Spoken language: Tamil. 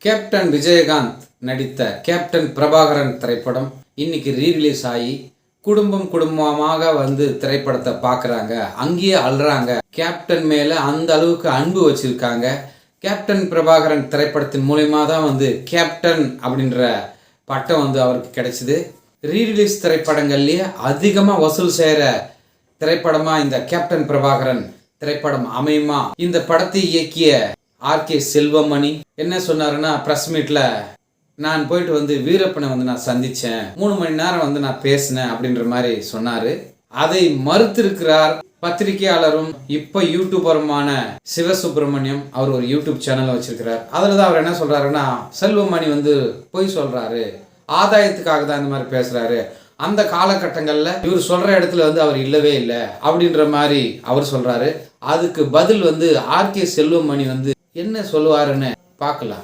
கேப்டன் விஜயகாந்த் நடித்த கேப்டன் பிரபாகரன் திரைப்படம் இன்னைக்கு ரீரிலீஸ் ஆகி குடும்பமாக வந்து திரைப்படத்தை பார்க்குறாங்க. அங்கேயே அழுறாங்க. கேப்டன் மேலே அந்த அளவுக்கு அன்பு வச்சிருக்காங்க. கேப்டன் பிரபாகரன் திரைப்படத்தின் மூலயமா தான் வந்து கேப்டன் அப்படின்ற பட்டம் வந்து அவருக்கு கிடைச்சிது. ரீரிலீஸ் திரைப்படங்கள்லேயே அதிகமாக வசூல் செய்கிற திரைப்படமாக இந்த கேப்டன் பிரபாகரன் திரைப்படம் அமையுமா? இந்த படத்தை இயக்கிய ஆர்.கே. செல்வமணி என்ன சொன்னாருன்னா, ப்ரெஸ் மீட்டில் நான் போயிட்டு வந்து வீரப்பனை வந்து நான் சந்தித்தேன், 3 மணி நேரம் வந்து நான் பேசினேன் அப்படின்ற மாதிரி சொன்னார். அதை மறுத்திருக்கிறார் பத்திரிகையாளரும் இப்போ யூடியூபருமான சிவசுப்பிரமணியம். அவர் ஒரு யூடியூப் சேனல் வச்சிருக்கிறார். அதில் தான் அவர் என்ன சொல்கிறாருன்னா, செல்வமணி வந்து பொய் சொல்கிறாரு, ஆதாயத்துக்காக தான் இந்த மாதிரி பேசுகிறாரு, அந்த காலகட்டங்களில் இவர் சொல்கிற இடத்துல வந்து அவர் இல்லவே இல்லை அப்படின்ற மாதிரி அவர் சொல்கிறாரு. அதுக்கு பதில் வந்து ஆர்.கே. செல்வமணி வந்து என்ன சொல்லுவாருன்னு பார்க்கலாம்.